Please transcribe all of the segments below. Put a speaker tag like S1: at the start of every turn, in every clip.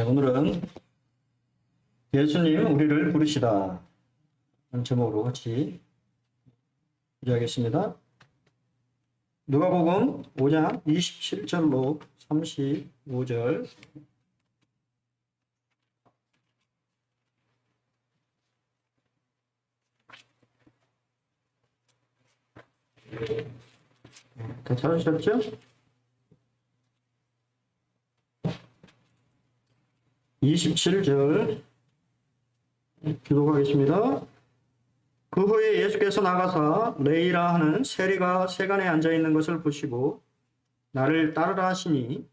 S1: 오늘은 예수님 우리를 부르시다 하는 제목으로 같이 기도하겠습니다. 누가복음 5장 27절로 35절. 다 찾으셨죠? 27절 기도하겠습니다. 그 후에 예수께서 나가사 레이라 하는 세리가 세간에 앉아 있는 것을 보시고 나를 따르라 하시니,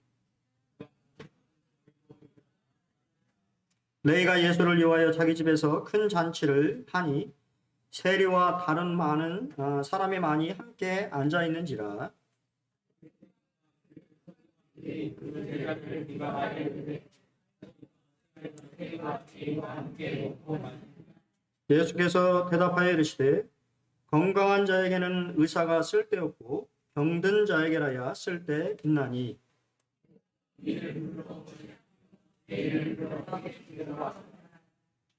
S1: 레이가 예수를 위하여 자기 집에서 큰 잔치를 하니 세리와 다른 많은 사람이 많이 함께 앉아 있는지라. 예수께서 대답하여 이르시되 건강한 자에게는 의사가 쓸데없고 병든 자에게라야 쓸데 있나니.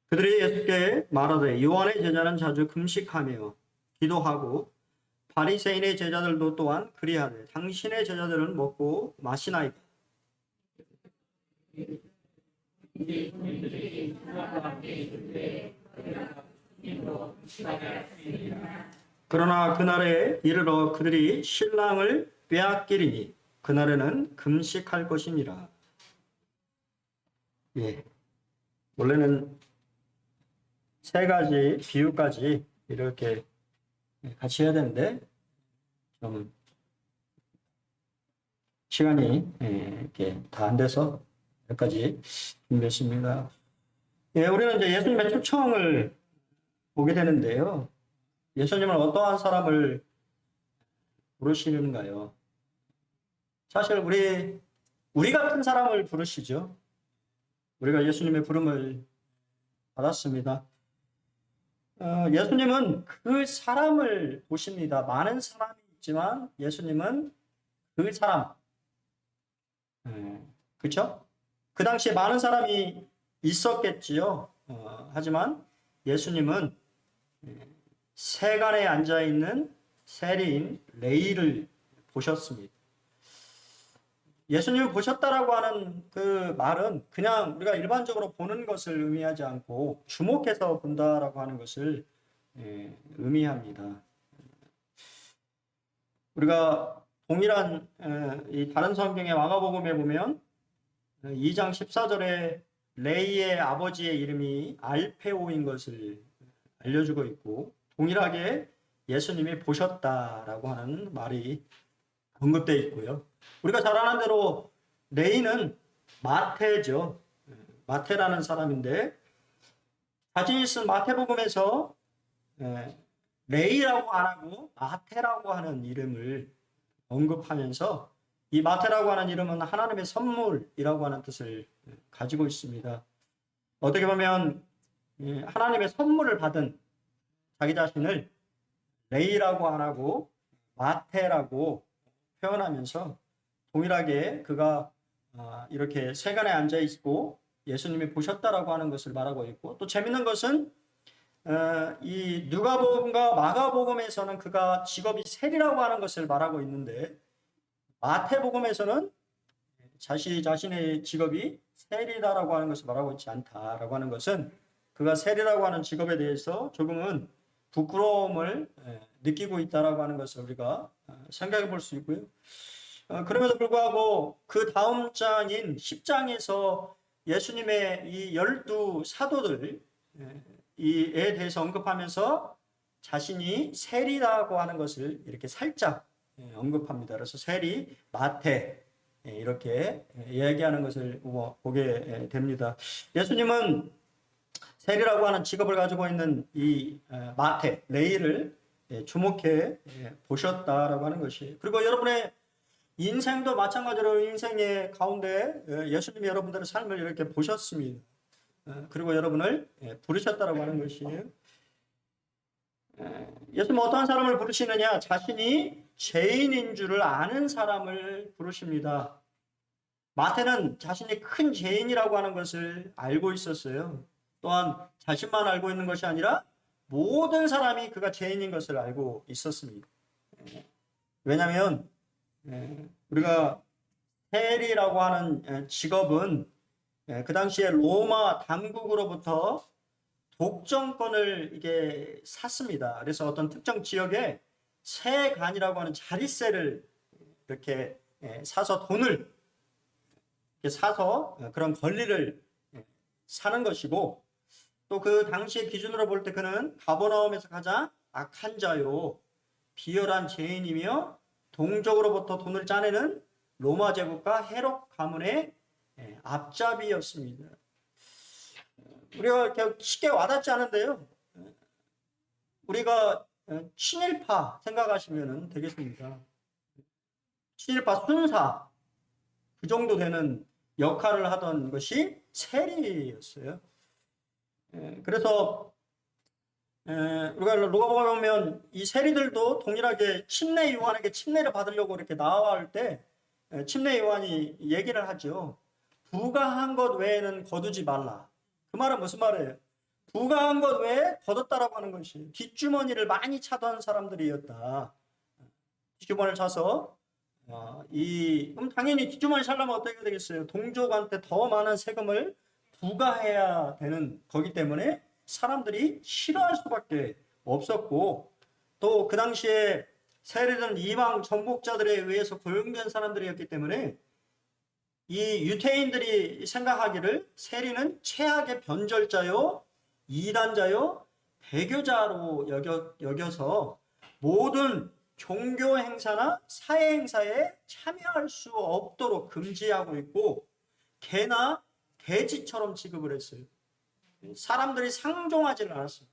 S1: 그들이 예수께 말하되 요한의 제자는 자주 금식하며 기도하고 바리새인의 제자들도 또한 그리하되 당신의 제자들은 먹고 마시나이다. 그러나 그날에 이르러 그들이 신랑을 빼앗기리니 그날에는 금식할 것이니라. 원래는 세 가지 비유까지 이렇게 같이 해야 되는데 좀 시간이 이렇게 다 안 돼서 여기까지 준비했습니다. 우리는 이제 예수님의 초청을 보게 되는데요. 예수님은 어떠한 사람을 부르시는가요? 사실 우리 같은 사람을 부르시죠. 우리가 예수님의 부름을 받았습니다. 예수님은 그 사람을 보십니다. 많은 사람이 있지만 예수님은 그 사람. 그렇죠? 그 당시에 많은 사람이 있었겠지요. 하지만 예수님은 세간에 앉아있는 세리인 레이를 보셨습니다. 예수님을 보셨다라고 하는 그 말은 그냥 우리가 일반적으로 보는 것을 의미하지 않고 주목해서 본다라고 하는 것을 의미합니다. 우리가 동일한 이 다른 성경의 마가복음에 보면 2장 14절에 레이의 아버지의 이름이 알페오인 것을 알려주고 있고, 동일하게 예수님이 보셨다라고 하는 말이 언급되어 있고요. 우리가 잘 아는 대로 레이는 마태죠. 마태라는 사람인데 자신이 쓴 마태복음에서 레이라고 안 하고 마태라고 하는 이름을 언급하면서 이 마태라고 하는 이름은 하나님의 선물이라고 하는 뜻을 가지고 있습니다. 어떻게 보면 하나님의 선물을 받은 자기 자신을 레이라고 안 하고 마태라고 표현하면서 동일하게 그가 이렇게 세간에 앉아 있고 예수님이 보셨다라고 하는 것을 말하고 있고, 또 재밌는 것은 이 누가복음과 마가복음에서는 그가 직업이 세리라고 하는 것을 말하고 있는데 마태복음에서는 자신의 직업이 세리다라고 하는 것을 말하고 있지 않다라고 하는 것은 그가 세리라고 하는 직업에 대해서 조금은 부끄러움을 느끼고 있다라고 하는 것을 우리가 생각해 볼 수 있고요. 그럼에도 불구하고 그 다음 장인 10장에서 예수님의 이 12 사도들 이에 대해서 언급하면서 자신이 세리라고 하는 것을 이렇게 살짝 언급합니다. 그래서 세리, 마태 이렇게 이야기하는 것을 보게 됩니다. 예수님은 세리라고 하는 직업을 가지고 있는 이 마태, 레이를 주목해 보셨다라고 하는 것이, 그리고 여러분의 인생도 마찬가지로 인생의 가운데 예수님이 여러분들의 삶을 이렇게 보셨습니다. 그리고 여러분을 부르셨다라고 하는 것이에요. 예수님은 어떠한 사람을 부르시느냐? 자신이 죄인인 줄을 아는 사람을 부르십니다. 마태는 자신이 큰 죄인이라고 하는 것을 알고 있었어요. 또한 자신만 알고 있는 것이 아니라 모든 사람이 그가 죄인인 것을 알고 있었습니다. 왜냐하면 우리가 세리라고 하는 직업은 그 당시에 로마 당국으로부터 독점권을 이게 샀습니다. 그래서 어떤 특정 지역에 세간이라고 하는 자릿세를 이렇게 사서 돈을 이렇게 사서 그런 권리를 사는 것이고, 또 그 당시의 기준으로 볼 때 그는 가버나움에서 가장 악한 자요, 비열한 죄인이며 동족으로부터 돈을 짜내는 로마 제국과 헤롯 가문의 앞잡이였습니다. 우리가 이렇게 쉽게 와닿지 않은데요. 우리가 친일파 생각하시면 되겠습니다. 친일파 순사 그 정도 되는 역할을 하던 것이 세리였어요. 그래서 우리가 누가복음에 보면 이 세리들도 동일하게 침례 요한에게 침례를 받으려고 이렇게 나아갈 때 침례 요한이 얘기를 하죠. 부가한 것 외에는 거두지 말라. 그 말은 무슨 말이에요? 부가한 것 외에 거뒀다라고 하는 것이 뒷주머니를 많이 차던 사람들이었다. 뒷주머니를 차서 그럼 당연히 뒷주머니 차려면 어떻게 되겠어요? 동족한테 더 많은 세금을 부과해야 되는 거기 때문에 사람들이 싫어할 수밖에 없었고, 또 그 당시에 세리들은 이방 정복자들에 의해서 고용된 사람들이었기 때문에 이 유태인들이 생각하기를 세리는 최악의 변절자요, 이단자요, 배교자로 여겨서 모든 종교 행사나 사회 행사에 참여할 수 없도록 금지하고 있고, 개나 돼지처럼 취급을 했어요. 사람들이 상종하지를 않았어요.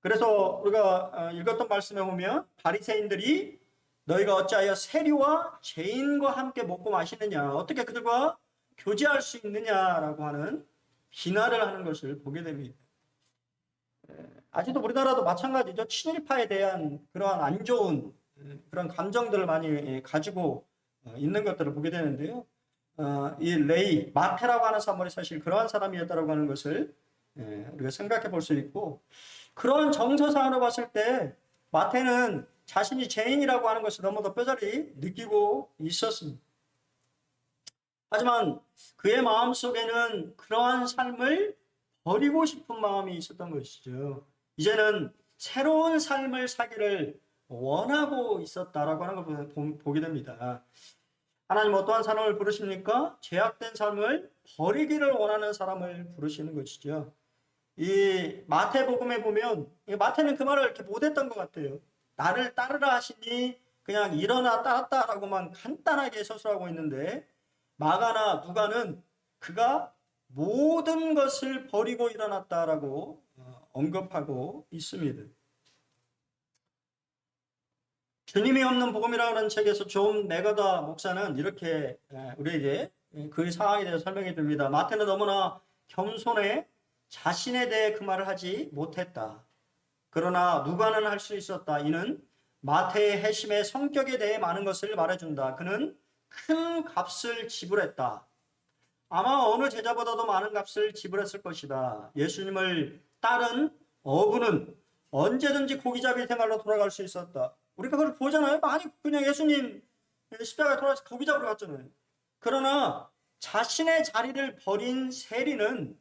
S1: 그래서 우리가 읽었던 말씀에 보면 바리새인들이 너희가 어찌하여 세리와 죄인과 함께 먹고 마시느냐, 어떻게 그들과 교제할 수 있느냐라고 하는 비난을 하는 것을 보게 됩니다. 아직도 우리나라도 마찬가지죠. 친일파에 대한 그러한 안 좋은 그런 감정들을 많이 가지고 있는 것들을 보게 되는데요. 이 레이, 마태라고 하는 사람이 사실 그러한 사람이었다고 하는 것을 우리가 생각해 볼 수 있고, 그런 정서상으로 봤을 때 마태는 자신이 죄인이라고 하는 것을 너무도 뼈저리 느끼고 있었습니다. 하지만 그의 마음속에는 그러한 삶을 버리고 싶은 마음이 있었던 것이죠. 이제는 새로운 삶을 사기를 원하고 있었다라고 하는 걸 보게 됩니다. 하나님 어떠한 사람을 부르십니까? 죄악된 삶을 버리기를 원하는 사람을 부르시는 것이죠. 이 마태복음에 보면 마태는 그 말을 이렇게 못했던 것 같아요. 나를 따르라 하시니 그냥 일어나 따랐다라고만 간단하게 서술하고 있는데, 마가나 누가는 그가 모든 것을 버리고 일어났다라고 언급하고 있습니다. 주님이 없는 복음이라는 책에서 존 맥어더 목사는 이렇게 우리에게 그 상황에 대해서 설명해 줍니다. 마태는 너무나 겸손해 자신에 대해 그 말을 하지 못했다. 그러나 누가는 할 수 있었다. 이는 마태의 회심의 성격에 대해 많은 것을 말해준다. 그는 큰 값을 지불했다. 아마 어느 제자보다도 많은 값을 지불했을 것이다. 예수님을 따른 어부는 언제든지 고기잡이 생활로 돌아갈 수 있었다. 우리가 그걸 보잖아요. 많이 그냥 예수님 십자가에 돌아가서 고기 잡으러 갔잖아요. 그러나 자신의 자리를 버린 세리는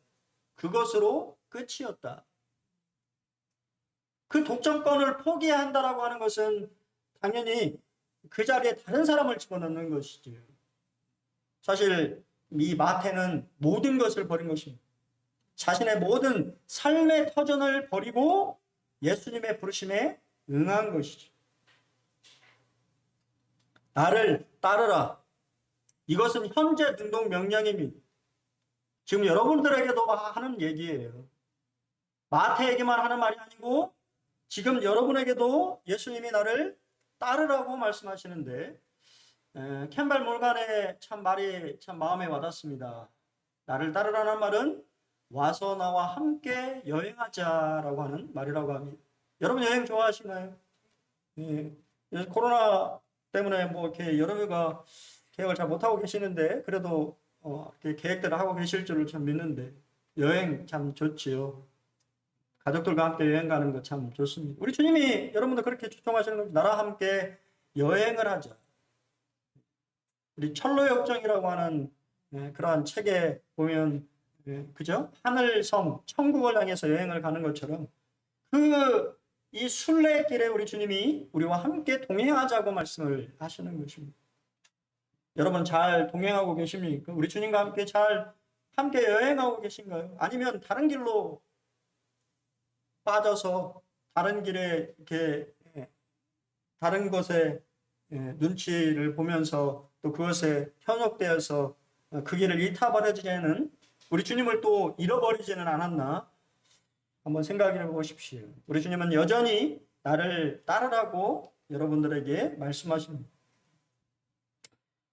S1: 그것으로 끝이었다. 그 독점권을 포기해야 한다라고 하는 것은 당연히 그 자리에 다른 사람을 집어넣는 것이죠. 사실 이 마태는 모든 것을 버린 것입니다. 자신의 모든 삶의 터전을 버리고 예수님의 부르심에 응한 것이죠. 나를 따르라. 이것은 현재 능동 명령입니다. 지금 여러분들에게도 하는 얘기예요. 마태에게만 하는 말이 아니고 지금 여러분에게도 예수님이 나를 따르라고 말씀하시는데, 캠벨 몰간의 말이 참 마음에 와닿습니다. 나를 따르라는 말은 와서 나와 함께 여행하자라고 하는 말이라고 합니다. 여러분 여행 좋아하시나요? 예. 코로나 때문에 뭐 이렇게 여름휴가 계획을 잘 못하고 계시는데 그래도 이렇게 계획대로 하고 계실 줄을 참 믿는데 여행 참 좋지요. 가족들과 함께 여행 가는 거 참 좋습니다. 우리 주님이 여러분들 그렇게 추천하시는 겁니다. 나라 함께 여행을 하자. 우리 철로역정이라고 하는 그러한 책에 보면 그죠? 하늘성 천국을 향해서 여행을 가는 것처럼 이 순례길에 우리 주님이 우리와 함께 동행하자고 말씀을 하시는 것입니다. 여러분 잘 동행하고 계십니까? 우리 주님과 함께 여행하고 계신가요? 아니면 다른 길로 빠져서 다른 길에 이렇게 다른 것에 눈치를 보면서 또 그것에 현혹되어서 그 길을 잃다버려지는 우리 주님을 또 잃어버리지는 않았나? 한번 생각해 보십시오. 우리 주님은 여전히 나를 따르라고 여러분들에게 말씀하십니다.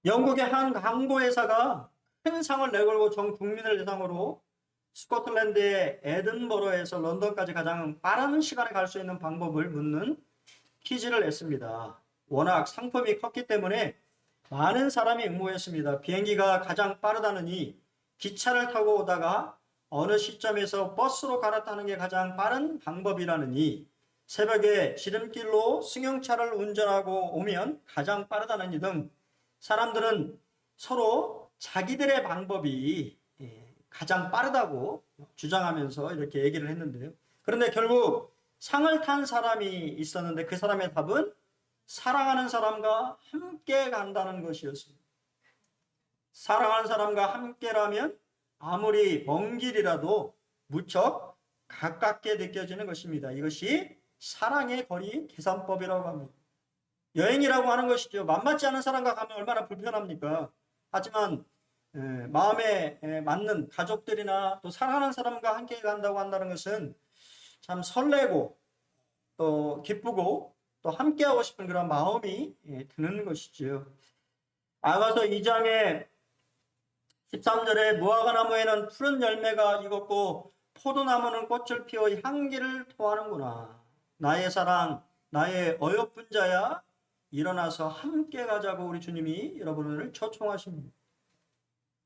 S1: 영국의 한 광고회사가 큰 상을 내걸고 전 국민을 대상으로 스코틀랜드의 에든버러에서 런던까지 가장 빠른 시간에 갈 수 있는 방법을 묻는 퀴즈를 냈습니다. 워낙 상품이 컸기 때문에 많은 사람이 응모했습니다. 비행기가 가장 빠르다느니 기차를 타고 오다가 어느 시점에서 버스로 갈아타는 게 가장 빠른 방법이라느니 새벽에 지름길로 승용차를 운전하고 오면 가장 빠르다느니 등 사람들은 서로 자기들의 방법이 가장 빠르다고 주장하면서 이렇게 얘기를 했는데요. 그런데 결국 상을 탄 사람이 있었는데 그 사람의 답은 사랑하는 사람과 함께 간다는 것이었습니다. 사랑하는 사람과 함께라면 아무리 먼 길이라도 무척 가깝게 느껴지는 것입니다. 이것이 사랑의 거리 계산법이라고 합니다. 여행이라고 하는 것이죠. 만만치 않은 사람과 가면 얼마나 불편합니까? 하지만 마음에 맞는 가족들이나 또 사랑하는 사람과 함께 간다고 한다는 것은 참 설레고 또 기쁘고 또 함께하고 싶은 그런 마음이 드는 것이지요. 아가서 2장에 13절에 무화과 나무에는 푸른 열매가 익었고 포도나무는 꽃을 피워 향기를 토하는구나. 나의 사랑, 나의 어여쁜 자야, 일어나서 함께 가자고 우리 주님이 여러분을 초청하십니다.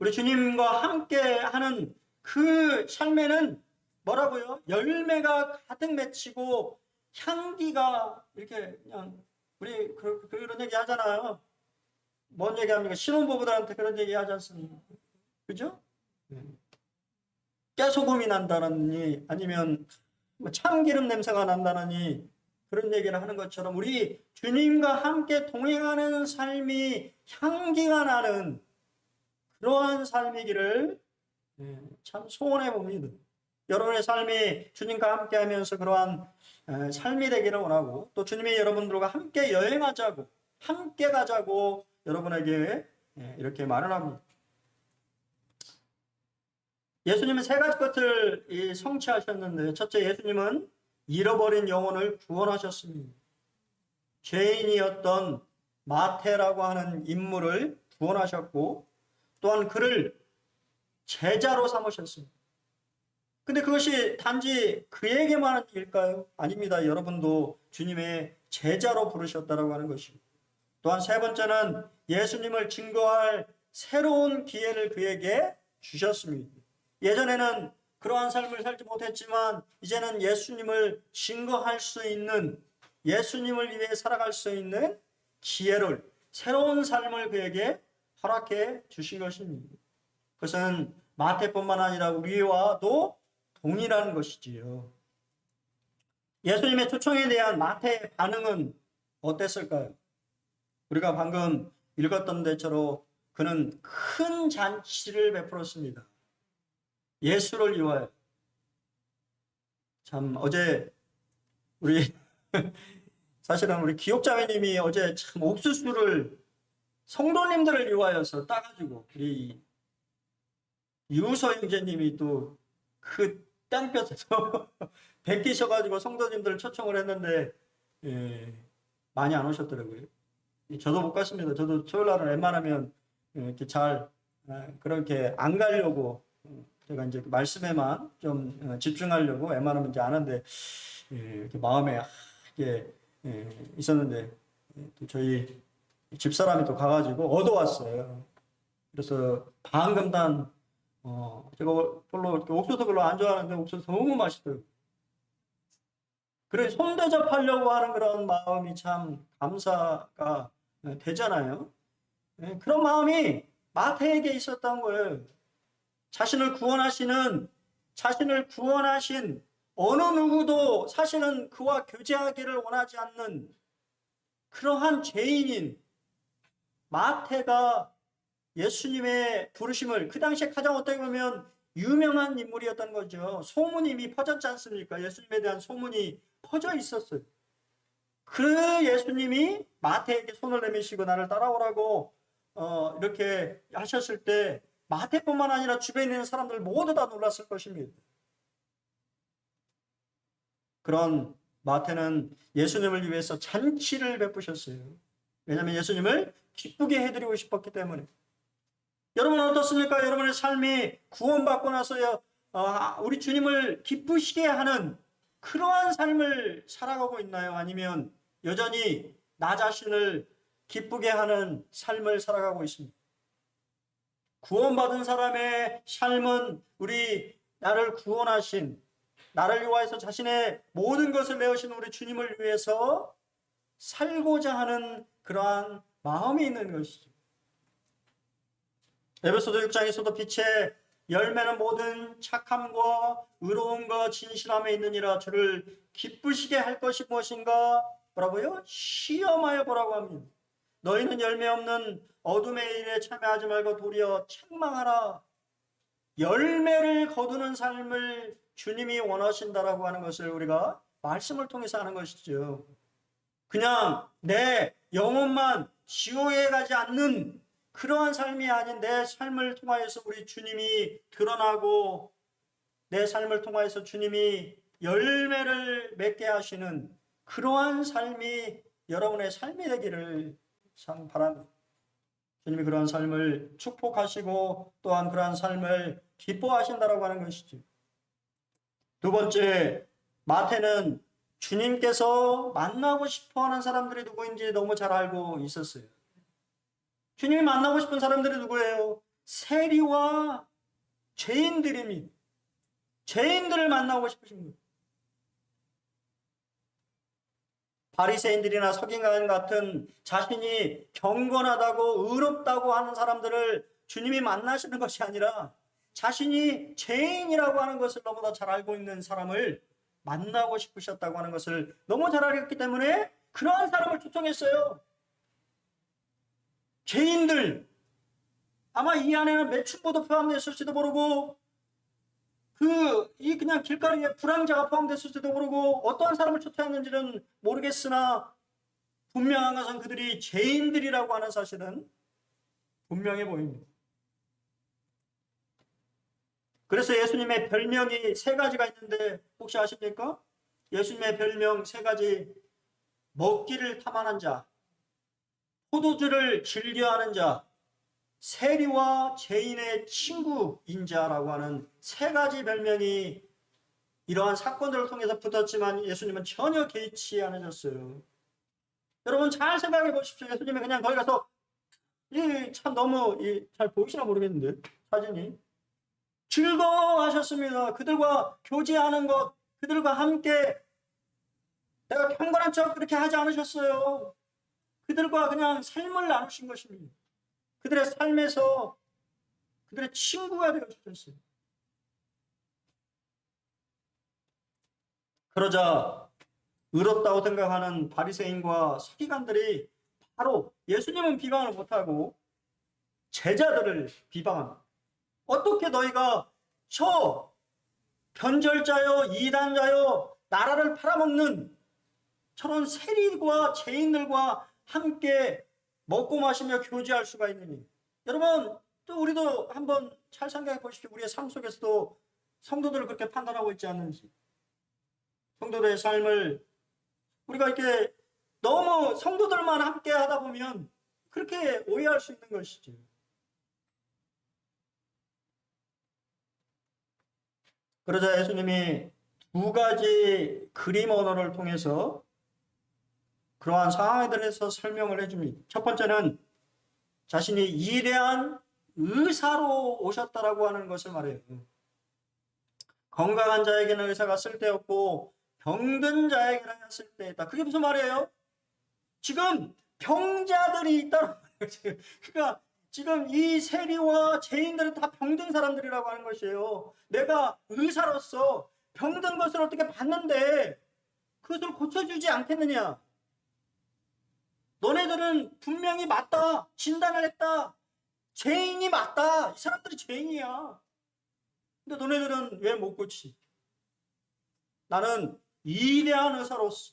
S1: 우리 주님과 함께 하는 그 삶에는 뭐라고요? 열매가 가득 맺히고 향기가 이렇게 그냥 우리 그런 얘기 하잖아요. 뭔 얘기합니까? 신혼부부들한테 그런 얘기 하지 않습니까? 그죠? 깨소금이 난다느니 아니면 참기름 냄새가 난다느니 그런 얘기를 하는 것처럼 우리 주님과 함께 동행하는 삶이 향기가 나는 그러한 삶이기를 참 소원해 봅니다. 여러분의 삶이 주님과 함께 하면서 그러한 삶이 되기를 원하고 또 주님이 여러분들과 함께 여행하자고 함께 가자고 여러분에게 이렇게 말을 합니다. 예수님은 세 가지 것을 성취하셨는데 첫째, 예수님은 잃어버린 영혼을 구원하셨습니다. 죄인이었던 마태라고 하는 인물을 구원하셨고 또한 그를 제자로 삼으셨습니다. 근데 그것이 단지 그에게만 일까요? 아닙니다. 여러분도 주님의 제자로 부르셨다라고 하는 것입니다. 또한 세 번째는 예수님을 증거할 새로운 기회를 그에게 주셨습니다. 예전에는 그러한 삶을 살지 못했지만 이제는 예수님을 증거할 수 있는 예수님을 위해 살아갈 수 있는 기회를 새로운 삶을 그에게 허락해 주신 것입니다. 그것은 마태뿐만 아니라 우리와도 동일한 것이지요. 예수님의 초청에 대한 마태의 반응은 어땠을까요? 우리가 방금 읽었던 데처럼 그는 큰 잔치를 베풀었습니다. 예수를 위하여. 참 어제 우리 사실은 우리 기옥자매님이 어제 참 옥수수를 성도님들을 위하여서 따가지고 우리 유서 형제님이 또 그 땡볕에서 베끼셔가지고 성도님들 초청을 했는데 많이 안 오셨더라고요. 저도 못 갔습니다. 저도 토요일 날은 웬만하면 이렇게 잘 그렇게 안 가려고 제가 이제 말씀에만 좀 집중하려고 웬만하면 이제 안 하는데 이렇게 마음에 이게 있었는데 또 저희 집사람이 또 가가지고 얻어왔어요. 그래서 방금 제가 별로 옥수수 별로 안 좋아하는데 옥수수 너무 맛있더라고요. 그래 손대접하려고 하는 그런 마음이 참 감사가 되잖아요. 예, 그런 마음이 마태에게 있었던 거예요. 자신을 구원하신 어느 누구도 사실은 그와 교제하기를 원하지 않는 그러한 죄인인 마태가 예수님의 부르심을, 그 당시에 가장 어떻게 보면 유명한 인물이었던 거죠. 소문이 이미 퍼졌지 않습니까? 예수님에 대한 소문이 퍼져 있었어요. 그 예수님이 마태에게 손을 내미시고 나를 따라오라고 이렇게 하셨을 때 마태뿐만 아니라 주변에 있는 사람들 모두 다 놀랐을 것입니다. 그런 마태는 예수님을 위해서 잔치를 베푸셨어요. 왜냐하면 예수님을 기쁘게 해드리고 싶었기 때문에. 여러분은 어떻습니까? 여러분의 삶이 구원받고 나서야 우리 주님을 기쁘시게 하는 그러한 삶을 살아가고 있나요? 아니면 여전히 나 자신을 기쁘게 하는 삶을 살아가고 있습니다. 구원받은 사람의 삶은 나를 구원하신, 나를 위하여서 자신의 모든 것을 내어신 우리 주님을 위해서 살고자 하는 그러한 마음이 있는 것이죠. 에베소서 6장에서도 빛의 열매는 모든 착함과 의로움과 진실함에 있느니라. 주를 기쁘시게 할 것이 무엇인가? 뭐라고요? 시험하여 보라고 합니다. 너희는 열매 없는 어둠의 일에 참여하지 말고 도리어 책망하라. 열매를 거두는 삶을 주님이 원하신다라고 하는 것을 우리가 말씀을 통해서 하는 것이죠. 그냥 내 영혼만 지옥에 가지 않는 그러한 삶이 아닌 내 삶을 통하여서 우리 주님이 드러나고 내 삶을 통하여서 주님이 열매를 맺게 하시는 그러한 삶이 여러분의 삶이 되기를 참 바랍니다. 주님이 그러한 삶을 축복하시고 또한 그러한 삶을 기뻐하신다라고 하는 것이죠. 두 번째, 마태는 주님께서 만나고 싶어하는 사람들이 누구인지 너무 잘 알고 있었어요. 주님이 만나고 싶은 사람들이 누구예요? 세리와 죄인들입니다. 죄인들을 만나고 싶으신 거예요. 바리새인들이나 서기관 같은 자신이 경건하다고 의롭다고 하는 사람들을 주님이 만나시는 것이 아니라 자신이 죄인이라고 하는 것을 너무나 잘 알고 있는 사람을 만나고 싶으셨다고 하는 것을 너무 잘 알았기 때문에 그러한 사람을 초청했어요. 죄인들, 아마 이 안에는 매춘부도 포함됐을지도 모르고 그냥 길거리에 불황자가 포함됐을지도 모르고 어떠한 사람을 초청했는지는 모르겠으나 분명한 것은 그들이 죄인들이라고 하는 사실은 분명해 보입니다. 그래서 예수님의 별명이 세 가지가 있는데 혹시 아십니까? 예수님의 별명 세 가지. 먹기를 탐하는 자, 포도주를 즐겨하는 자, 세리와 죄인의 친구인 자라고 하는 세 가지 별명이 이러한 사건들을 통해서 붙었지만 예수님은 전혀 개의치 않으셨어요. 여러분 잘 생각해 보십시오. 예수님이 그냥 거기 가서 참 너무 잘 보이시나 모르겠는데 사진이 즐거워하셨습니다. 그들과 교제하는 것, 그들과 함께 내가 경건한 척 그렇게 하지 않으셨어요. 그들과 그냥 삶을 나누신 것입니다. 그들의 삶에서 그들의 친구가 되어 주셨어요. 그러자 의롭다고 생각하는 바리새인과 서기관들이 바로 예수님은 비방을 못하고 제자들을 비방합니다. 어떻게 너희가 저 변절자요 이단자요 나라를 팔아먹는 저런 세리와 죄인들과 함께 먹고 마시며 교제할 수가 있느니. 여러분 또 우리도 한번 잘 생각해 보십시오. 우리의 삶 속에서도 성도들을 그렇게 판단하고 있지 않는지. 성도들의 삶을 우리가 이렇게 너무 성도들만 함께 하다 보면 그렇게 오해할 수 있는 것이죠. 그러자 예수님이 두 가지 그림 언어를 통해서 그러한 상황에 대해서 설명을 해줍니다. 첫 번째는 자신이 위대한 의사로 오셨다라고 하는 것을 말해요. 건강한 자에게는 의사가 쓸데없고 병든 자에게는 쓸데있다. 그게 무슨 말이에요? 지금 병자들이 있다는 거예요. 그러니까 지금 이 세리와 죄인들은 다 병든 사람들이라고 하는 것이에요. 내가 의사로서 병든 것을 어떻게 봤는데 그것을 고쳐주지 않겠느냐? 너네들은 분명히 맞다. 진단을 했다. 죄인이 맞다. 이 사람들이 죄인이야. 근데 너네들은 왜 못 고치지? 나는 위대한 의사로서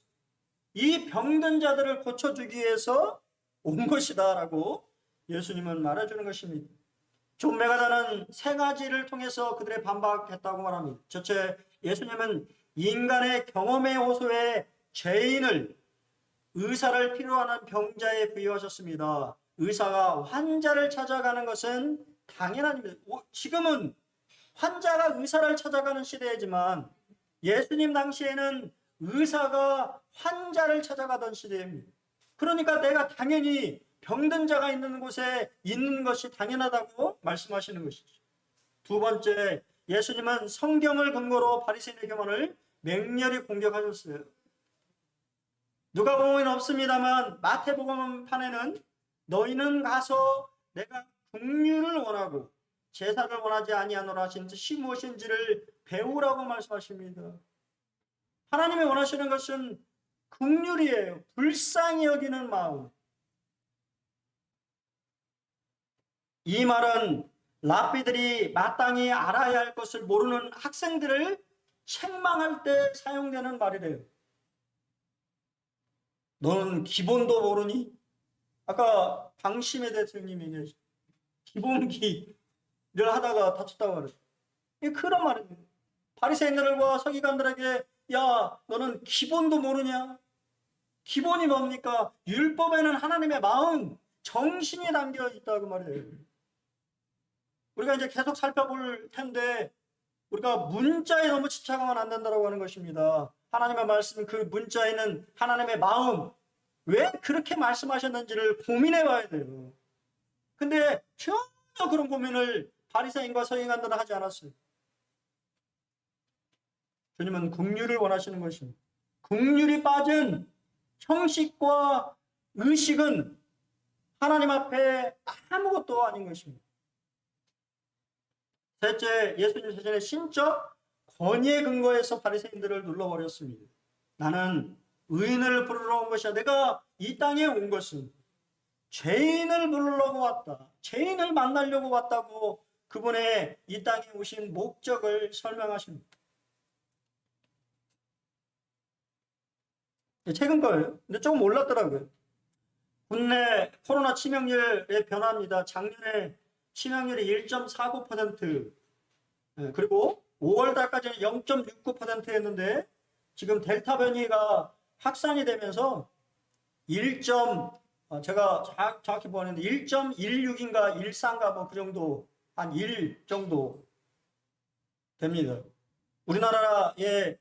S1: 이 병든 자들을 고쳐주기 위해서 온 것이다 라고 예수님은 말해주는 것입니다. 존 메가다는 세 가지를 통해서 그들의 반박했다고 말합니다. 첫째, 예수님은 인간의 경험의 호소에 죄인을, 의사를 필요하는 병자에 부여하셨습니다. 의사가 환자를 찾아가는 것은 당연한 일입니다. 지금은 환자가 의사를 찾아가는 시대이지만 예수님 당시에는 의사가 환자를 찾아가던 시대입니다. 그러니까 내가 당연히 병든 자가 있는 곳에 있는 것이 당연하다고 말씀하시는 것이죠. 두 번째, 예수님은 성경을 근거로 바리새인의 교만을 맹렬히 공격하셨어요. 누가복음은 없습니다만 마태복음판에는 너희는 가서 내가 긍휼을 원하고 제사를 원하지 아니하노라 하신 뜻이 무엇인지를 배우라고 말씀하십니다. 하나님이 원하시는 것은 긍휼이에요. 불쌍히 여기는 마음. 이 말은 랍비들이 마땅히 알아야 할 것을 모르는 학생들을 책망할 때 사용되는 말이래요. 너는 기본도 모르니? 아까 방심의 대통령이 얘기하셨죠. 기본기를 하다가 다쳤다고 그랬어요. 그런 말입니다. 바리새인들과 서기관들에게 야, 너는 기본도 모르냐? 기본이 뭡니까? 율법에는 하나님의 마음, 정신이 담겨 있다고 말이에요. 우리가 이제 계속 살펴볼 텐데 우리가 문자에 너무 집착하면 안 된다고 하는 것입니다. 하나님의 말씀, 그 문자에는 하나님의 마음, 왜 그렇게 말씀하셨는지를 고민해 봐야 돼요. 근데 전혀 그런 고민을 바리새인과 서기관들은 하지 않았어요. 주님은 긍휼을 원하시는 것입니다. 긍휼이 빠진 형식과 의식은 하나님 앞에 아무것도 아닌 것입니다. 셋째, 예수님 세전의 신적 권위에 근거해서 바리새인들을 눌러버렸습니다. 나는 의인을 부르러 온 것이야. 내가 이 땅에 온 것은 죄인을 부르려고 왔다. 죄인을 만나려고 왔다고 그분의 이 땅에 오신 목적을 설명하십니다. 최근 거예요. 근데 조금 올랐더라고요. 국내 코로나 치명률의 변화입니다. 작년에 치명률이 1.49%, 그리고 5월 달까지는 0.69%였는데 지금 델타 변이가 확산이 되면서 제가 정확히 보았는데 1.16인가 14인가 뭐 그 정도, 한 1 정도 됩니다. 우리나라에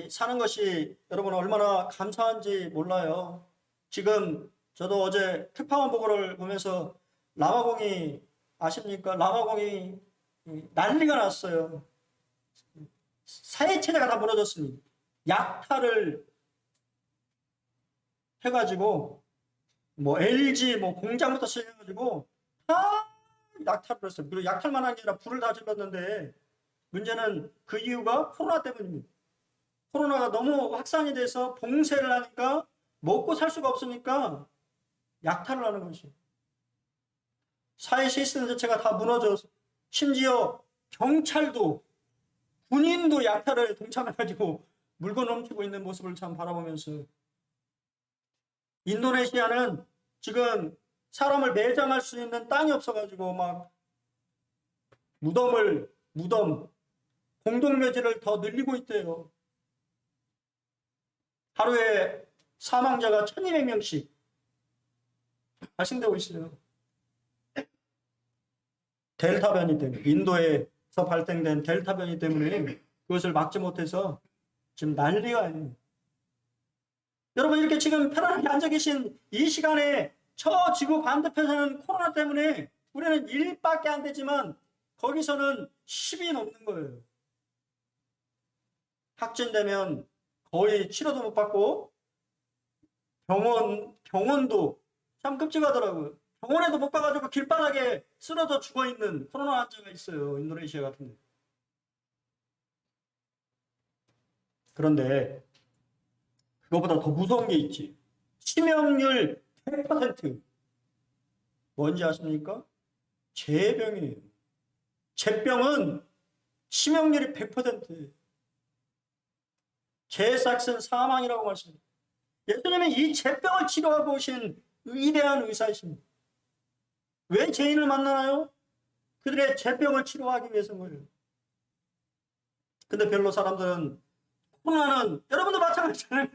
S1: 사는 것이 여러분 얼마나 감사한지 몰라요. 지금 저도 어제 특파원 보고를 보면서 라마공이 아십니까? 라마공이 난리가 났어요. 사회체제가 다 무너졌습니다. 약탈을 해가지고 뭐 LG 뭐 공장부터 시작해가지고 다 약탈을 했어요. 그리고 약탈만 한 게 아니라 불을 다 질렀는데 문제는 그 이유가 코로나 때문입니다. 코로나가 너무 확산이 돼서 봉쇄를 하니까 먹고 살 수가 없으니까 약탈을 하는 것이에요. 사회 시스템 자체가 다 무너져서 심지어 경찰도 군인도 약탈에 동참해가지고 물건 훔치고 있는 모습을 참 바라보면서 인도네시아는 지금 사람을 매장할 수 있는 땅이 없어가지고 막 무덤 공동묘지를 더 늘리고 있대요. 하루에 사망자가 1200명씩 발생되고 있어요. 델타 변이 때문에, 인도에서 발생된 델타 변이 때문에 그것을 막지 못해서 지금 난리가 아닙니다. 여러분 이렇게 지금 편안하게 앉아 계신 이 시간에 저 지구 반대편에는 코로나 때문에 우리는 1밖에 안 되지만 거기서는 10이 넘는 거예요. 확진되면 거의 치료도 못 받고 병원도 참 끔찍하더라고요. 병원에도 못 가가지고 길바닥에 쓰러져 죽어있는 코로나 환자가 있어요. 인도네시아 같은 데. 그런데 그거보다 더 무서운 게 있지. 치명률 100%. 뭔지 아십니까? 재병이에요. 재병은 치명률이 100%예요. 재싹슨 사망이라고 말씀합니다. 예수님은 이 재병을 치료하고 오신 위대한 의사이십니다. 왜 죄인을 만나나요? 그들의 재병을 치료하기 위해서인 거예요. 근데 별로 사람들은 코로나는 여러분도 마찬가지잖아요.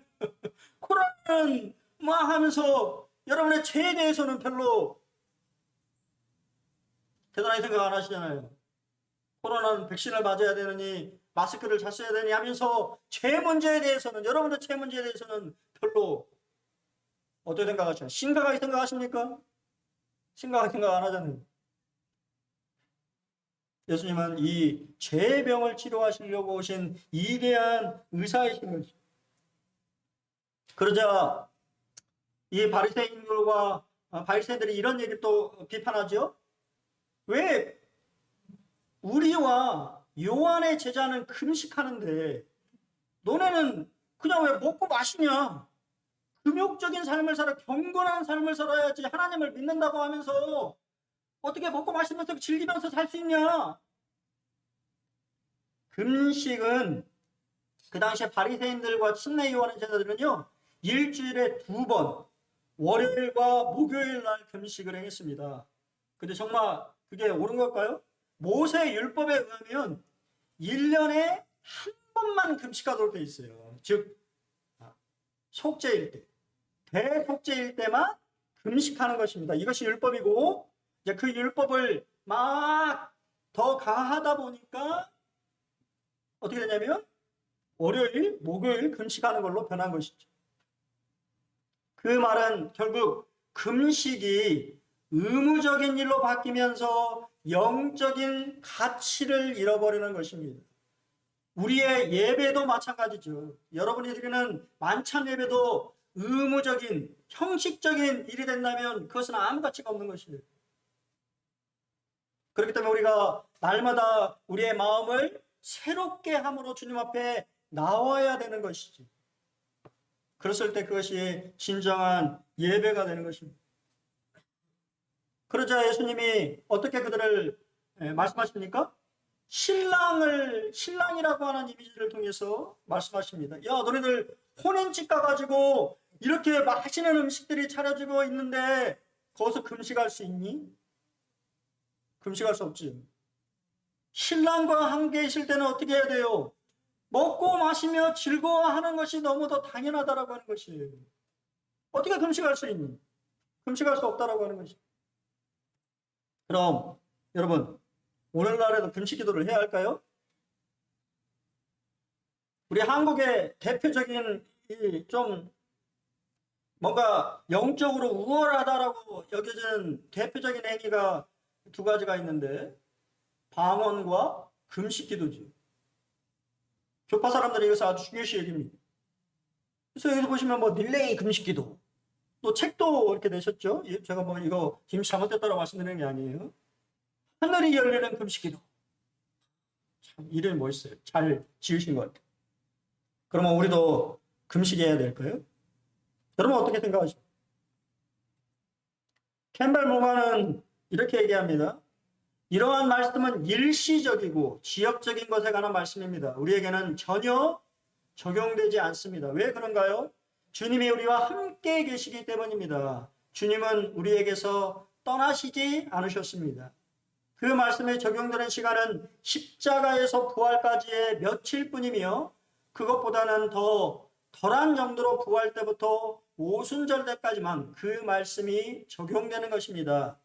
S1: 코로나는 뭐 하면서 여러분의 죄에 대해서는 별로 대단하게 생각 안 하시잖아요. 코로나는 백신을 맞아야 되느니 마스크를 잘 써야 되니 하면서 죄 문제에 대해서는 여러분의 죄 문제에 대해서는 별로 어떻게 생각하시나요? 심각하게 생각하십니까? 심각하게 생각 안 하잖아요. 예수님은 이 죄병을 치료하시려고 오신 위대한 의사이신 거죠. 그러자 이 바리새인들과 바리새인들이 이런 얘기를 또 비판하죠. 왜 우리와 요한의 제자는 금식하는데 너네는 그냥 왜 먹고 마시냐? 금욕적인 삶을 살아, 경건한 삶을 살아야지. 하나님을 믿는다고 하면서 어떻게 먹고 마시면서 즐기면서 살 수 있냐? 금식은 그 당시에 바리새인들과 침례 요한의 제자들은요, 일주일에 2번 월요일과 목요일 날 금식을 행했습니다. 근데 정말 그게 옳은 걸까요? 모세 율법에 의하면 1년에 한 번만 금식하도록 되어 있어요. 즉 속죄일 때, 대속죄일 때만 금식하는 것입니다. 이것이 율법이고, 이제 그 율법을 막 더 강화하다 보니까 어떻게 되냐면 월요일, 목요일 금식하는 걸로 변한 것이죠. 그 말은 결국 금식이 의무적인 일로 바뀌면서 영적인 가치를 잃어버리는 것입니다. 우리의 예배도 마찬가지죠. 여러분이 드리는 만찬 예배도 의무적인, 형식적인 일이 된다면 그것은 아무 가치가 없는 것이에요. 그렇기 때문에 우리가 날마다 우리의 마음을 새롭게 함으로 주님 앞에 나와야 되는 것이지. 그랬을 때 그것이 진정한 예배가 되는 것입니다. 그러자 예수님이 어떻게 그들을 말씀하십니까? 신랑이라고 하는 이미지를 통해서 말씀하십니다. 야, 너네들 혼인집 가가지고 이렇게 맛있는 음식들이 차려지고 있는데 거기서 금식할 수 있니? 금식할 수 없지. 신랑과 함께 있을 때는 어떻게 해야 돼요? 먹고 마시며 즐거워하는 것이 너무도 당연하다라고 하는 것이에요. 어떻게 금식할 수 있니? 금식할 수 없다라고 하는 것이에요. 그럼 여러분, 오늘날에도 금식 기도를 해야 할까요? 우리 한국의 대표적인 좀 뭔가 영적으로 우월하다라고 여겨지는 대표적인 행위가 2가지가 있는데 방언과 금식 기도죠. 교파 사람들이 이것을 아주 중요시 여깁니다. 그래서 여기서 보시면 뭐 릴레이 금식 기도, 또 책도 이렇게 내셨죠. 제가 뭐 이거 김 잘못됐다고 말씀드리는 게 아니에요. 하늘이 열리는 금식 기도. 참 이름이 멋있어요. 잘 지으신 것 같아요. 그러면 우리도 금식해야 될까요? 여러분 어떻게 생각하십니까? 캠벨 모가는 이렇게 얘기합니다. 이러한 말씀은 일시적이고 지역적인 것에 관한 말씀입니다. 우리에게는 전혀 적용되지 않습니다. 왜 그런가요? 주님이 우리와 함께 계시기 때문입니다. 주님은 우리에게서 떠나시지 않으셨습니다. 그 말씀에 적용되는 시간은 십자가에서 부활까지의 며칠뿐이며 그것보다는 더 덜한 정도로 부활 때부터 오순절 때까지만 그 말씀이 적용되는 것입니다.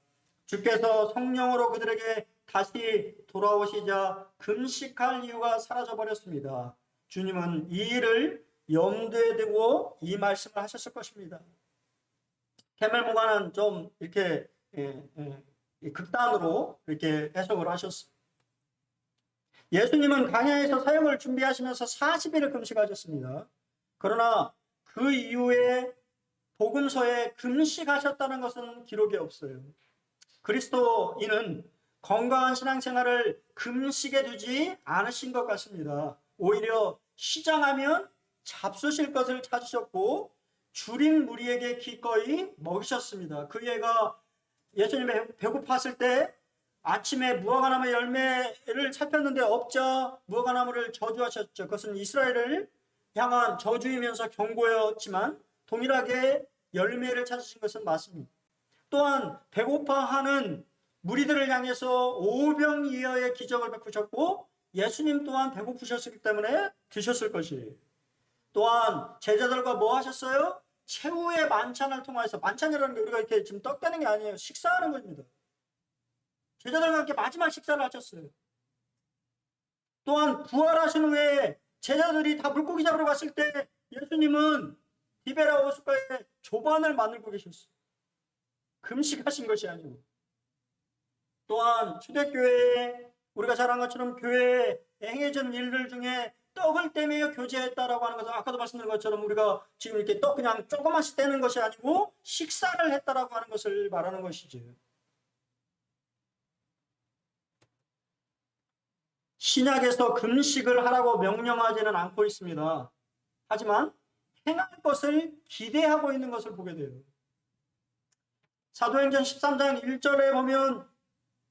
S1: 주께서 성령으로 그들에게 다시 돌아오시자 금식할 이유가 사라져버렸습니다. 주님은 이 일을 염두에 두고 이 말씀을 하셨을 것입니다. 캐멜 목사는 좀 이렇게 극단으로 이렇게 해석을 하셨어요. 예수님은 광야에서 사역을 준비하시면서 40일을 금식하셨습니다. 그러나 그 이후에 복음서에 금식하셨다는 것은 기록이 없어요. 그리스도인은 건강한 신앙생활을 금식에 두지 않으신 것 같습니다. 오히려 시장하면 잡수실 것을 찾으셨고 줄인 무리에게 기꺼이 먹이셨습니다. 그 예가 예수님이 배고팠을 때 아침에 무화과나무 열매를 살폈는데 없자 무화과나무를 저주하셨죠. 그것은 이스라엘을 향한 저주이면서 경고였지만 동일하게 열매를 찾으신 것은 맞습니다. 또한 배고파하는 무리들을 향해서 오병이어의 기적을 베푸셨고 예수님 또한 배고프셨기 때문에 드셨을 것이에요. 또한 제자들과 뭐 하셨어요? 최후의 만찬을 통해서, 만찬이라는 게 우리가 이렇게 지금 떡 떼는 게 아니에요. 식사하는 겁니다. 제자들과 함께 마지막 식사를 하셨어요. 또한 부활하신 후에 제자들이 다 물고기 잡으러 갔을 때 예수님은 디베라 호숫가에 조반을 만들고 계셨어요. 금식하신 것이 아니고. 또한 초대교회에 우리가 잘 아는 것처럼 교회에 행해진 일들 중에 떡을 떼며 교제했다라고 하는 것은 아까도 말씀드린 것처럼 우리가 지금 이렇게 떡 그냥 조그만씩 떼는 것이 아니고 식사를 했다라고 하는 것을 말하는 것이죠. 신약에서 금식을 하라고 명령하지는 않고 있습니다. 하지만 행할 것을 기대하고 있는 것을 보게 돼요. 사도행전 13장 1절에 보면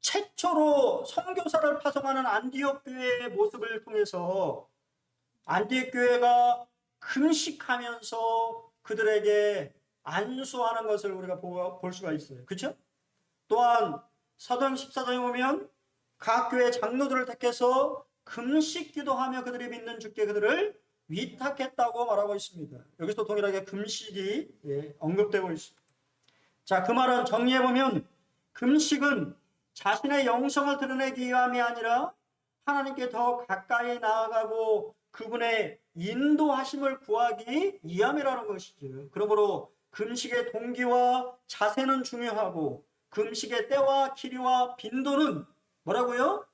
S1: 최초로 선교사를 파송하는 안디옥 교회의 모습을 통해서 안디옥 교회가 금식하면서 그들에게 안수하는 것을 우리가 볼 수가 있어요. 그렇죠? 또한 사도행 14장에 보면 각 교회 장로들을 택해서 금식 기도하며 그들이 믿는 주께 그들을 위탁했다고 말하고 있습니다. 여기서 동일하게 금식이 언급되고 있습니다. 자, 그 말은 정리해보면 금식은 자신의 영성을 드러내기 위함이 아니라 하나님께 더 가까이 나아가고 그분의 인도하심을 구하기 위함이라는 것이죠. 그러므로 금식의 동기와 자세는 중요하고 금식의 때와 길이와 빈도는 뭐라고요?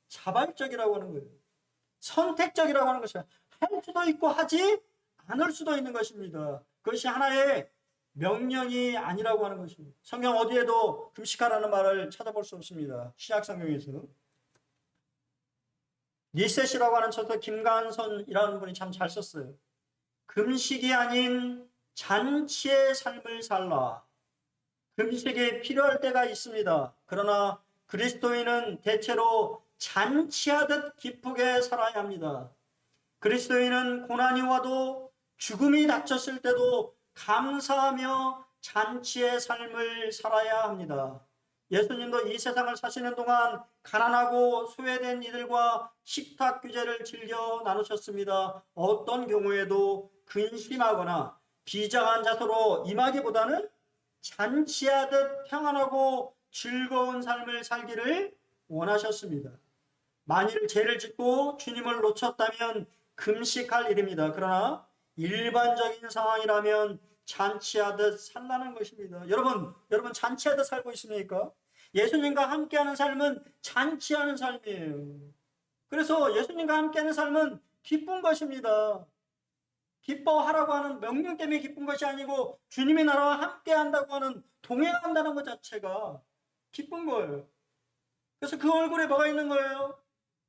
S1: 자발적이라고 하는 거예요. 선택적이라고 하는 것이야. 할 수도 있고 하지 않을 수도 있는 것입니다. 그것이 하나의 명령이 아니라고 하는 것입니다. 성경 어디에도 금식하라는 말을 찾아볼 수 없습니다. 신약 성경에서. 니셋이라고 하는 저서 김간선이라는 분이 참 잘 썼어요. 금식이 아닌 잔치의 삶을 살라. 금식이 필요할 때가 있습니다. 그러나 그리스도인은 대체로 잔치하듯 기쁘게 살아야 합니다. 그리스도인은 고난이 와도 죽음이 닥쳤을 때도 감사하며 잔치의 삶을 살아야 합니다. 예수님도 이 세상을 사시는 동안 가난하고 소외된 이들과 식탁 규제를 즐겨 나누셨습니다. 어떤 경우에도 근심하거나 비장한 자세로 임하기보다는 잔치하듯 평안하고 즐거운 삶을 살기를 원하셨습니다. 만일 죄를 짓고 주님을 놓쳤다면 금식할 일입니다. 그러나 일반적인 상황이라면 잔치하듯 살라는 것입니다. 여러분 잔치하듯 살고 있습니까? 예수님과 함께하는 삶은 잔치하는 삶이에요. 그래서 예수님과 함께하는 삶은 기쁜 것입니다. 기뻐하라고 하는 명령 때문에 기쁜 것이 아니고 주님의 나라와 함께한다고 하는 동행한다는 것 자체가 기쁜 거예요. 그래서 그 얼굴에 뭐가 있는 거예요?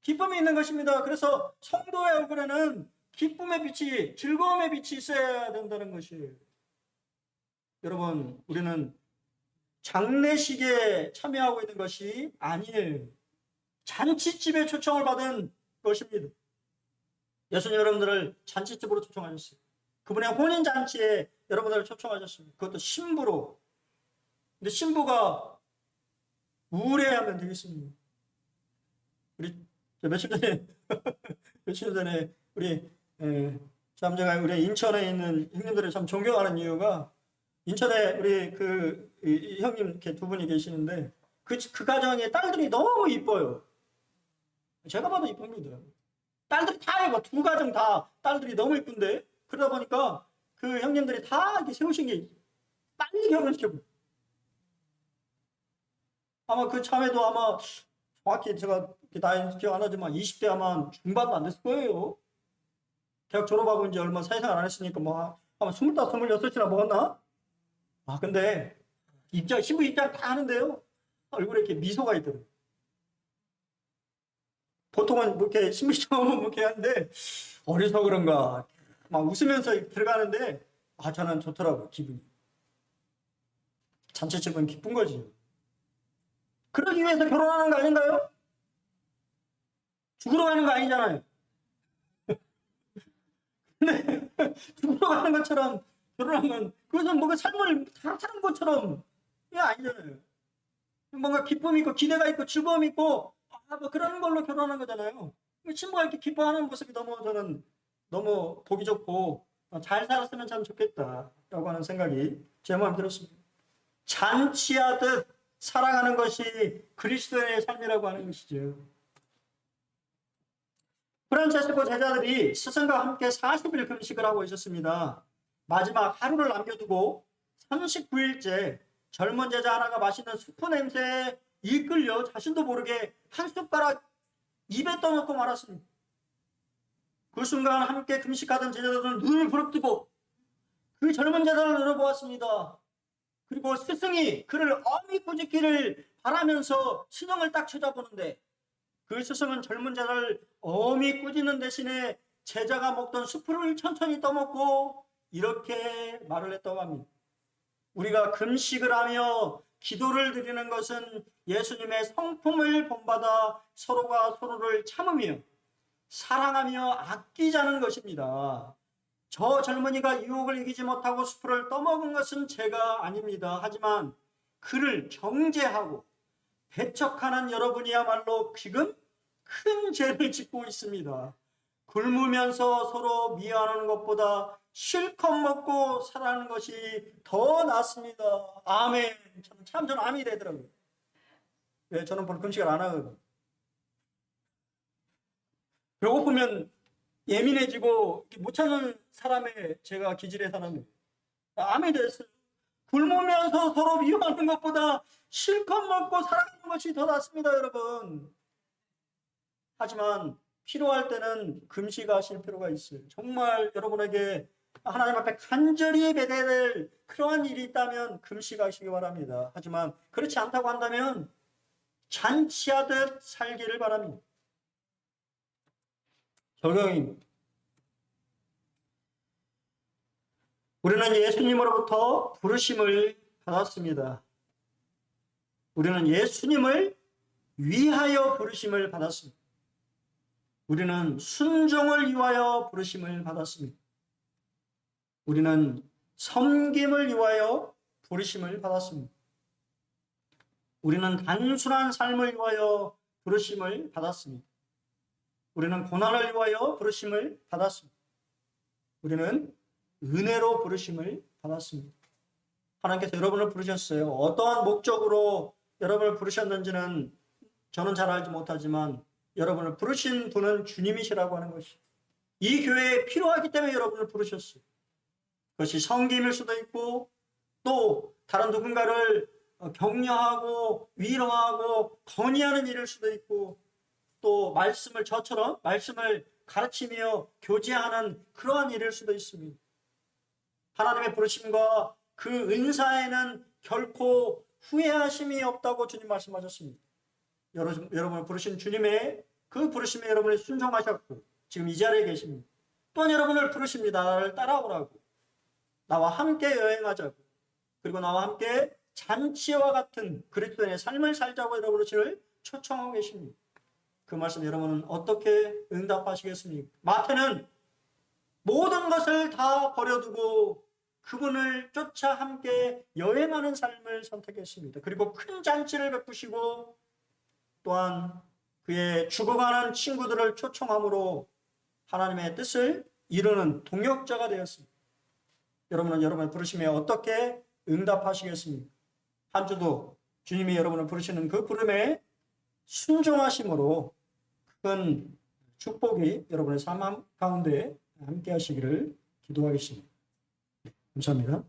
S1: 기쁨이 있는 것입니다. 그래서 성도의 얼굴에는 기쁨의 빛이, 즐거움의 빛이 있어야 된다는 것이에요. 여러분, 우리는 장례식에 참여하고 있는 것이 아니에요. 잔치집에 초청을 받은 것입니다. 예수님 여러분들을 잔치집으로 초청하셨어요. 그분의 혼인잔치에 여러분들을 초청하셨습니다. 그것도 신부로. 근데 신부가 우울해하면 되겠습니다. 우리 며칠 전에 우리 참 제가 우리 인천에 있는 형님들을 참 존경하는 이유가 인천에 우리 이 형님 이렇게 두 분이 계시는데 그 가정의 딸들이 너무 이뻐요. 제가 봐도 이쁩니다. 딸들이 다 예뻐. 두 가정 다 딸들이 너무 이쁜데 그러다 보니까 그 형님들이 다 이렇게 세우신 게 빨리 결혼시켜버려. 아마 그 참에도 아마 정확히 제가 나이 기억 안 나지만 20대 아마 중반도 안 됐을 거예요. 대학 졸업하고 이제 얼마 사회생활 안 했으니까 뭐 아마 25, 26이나 먹었나? 아 근데 입장 신부 입장 다 하는데요. 얼굴에 이렇게 미소가 있더라고요. 보통은 뭐 이렇게 신부 입장 하면 뭐 이렇게 하는데 어려서 그런가 막 웃으면서 들어가는데 아 저는 좋더라고요. 기분이. 잔치 집은 기쁜 거지. 그러기 위해서 결혼하는 거 아닌가요? 죽으러 가는 거 아니잖아요. 근데 죽으러 가는 것처럼 결혼하면 그것은 뭔가 삶을 다 사는 것처럼 이게 아니잖아요. 뭔가 기쁨이 있고 기대가 있고 즐거움이 있고 뭐 그런 걸로 결혼하는 거잖아요. 친구가 이렇게 기뻐하는 모습이 너무 저는 너무 보기 좋고 잘 살았으면 참 좋겠다라고 하는 생각이 제 마음에 들었습니다. 잔치하듯 살아가는 것이 그리스도의 삶이라고 하는 것이죠. 프란체스코 제자들이 스승과 함께 40일 금식을 하고 있었습니다. 마지막 하루를 남겨두고 39일째 젊은 제자 하나가 맛있는 수프 냄새에 이끌려 자신도 모르게 한 숟가락 입에 떠넣고 말았습니다. 그 순간 함께 금식하던 제자들은 눈을 부릅뜨고 그 젊은 제자를 노려보았습니다. 그리고 스승이 그를 엄히 꾸짖기를 바라면서 신형을 딱 쳐다보는데 그 스승은 젊은 제자를 엄히 꾸짖는 대신에 제자가 먹던 수프를 천천히 떠먹고 이렇게 말을 했다고 합니다. 우리가 금식을 하며 기도를 드리는 것은 예수님의 성품을 본받아 서로가 서로를 참으며 사랑하며 아끼자는 것입니다. 저 젊은이가 유혹을 이기지 못하고 수프를 떠먹은 것은 죄가 아닙니다. 하지만 그를 정죄하고 배척하는 여러분이야말로 지금 큰 죄를 짓고 있습니다. 굶으면서 서로 미워하는 것보다 실컷 먹고 살아가는 것이 더 낫습니다. 아멘. 참 저는 아멘이 되더라고요. 왜? 저는 볼 금식을 안 하거든요. 배고프면 예민해지고 못 참는 사람의 제가 기질의 사람이에요. 아멘이 됐어요. 굶으면서 서로 미워하는 것보다 실컷 먹고 살아가는 것이 더 낫습니다, 여러분. 하지만 필요할 때는 금식하실 필요가 있어요. 정말 여러분에게 하나님 앞에 간절히 배대야 될 그러한 일이 있다면 금식하시기 바랍니다. 하지만 그렇지 않다고 한다면 잔치하듯 살기를 바랍니다. 적용입니다. 우리는 예수님으로부터 부르심을 받았습니다. 우리는 예수님을 위하여 부르심을 받았습니다. 우리는 순종을 위하여 부르심을 받았습니다. 우리는 섬김을 위하여 부르심을 받았습니다. 우리는 단순한 삶을 위하여 부르심을 받았습니다. 우리는 고난을 위하여 부르심을 받았습니다. 우리는 은혜로 부르심을 받았습니다. 하나님께서 여러분을 부르셨어요. 어떠한 목적으로 여러분을 부르셨는지는 저는 잘 알지 못하지만 여러분을 부르신 분은 주님이시라고 하는 것이 이 교회에 필요하기 때문에 여러분을 부르셨어요. 그것이 섬김일 수도 있고 또 다른 누군가를 격려하고 위로하고 건의하는 일일 수도 있고 또 저처럼 말씀을 가르치며 교제하는 그러한 일일 수도 있습니다. 하나님의 부르심과 그 은사에는 결코 후회하심이 없다고 주님 말씀하셨습니다. 여러분을 부르신 주님의 그 부르심에 여러분이 순종하셨고 지금 이 자리에 계십니다. 또한 여러분을 부르십니다. 나를 따라오라고. 나와 함께 여행하자고. 그리고 나와 함께 잔치와 같은 그리스도인의 삶을 살자고 여러분을 초청하고 계십니다. 그 말씀 여러분은 어떻게 응답하시겠습니까? 마태는 모든 것을 다 버려두고 그분을 쫓아 함께 여행하는 삶을 선택했습니다. 그리고 큰 잔치를 베푸시고 또한 그의 죽어가는 친구들을 초청함으로 하나님의 뜻을 이루는 동역자가 되었습니다. 여러분은 여러분을 부르심에 어떻게 응답하시겠습니까? 한 주도 주님이 여러분을 부르시는 그 부름에 순종하심으로 큰 축복이 여러분의 삶 가운데 함께 하시기를 기도하겠습니다. 네, 감사합니다.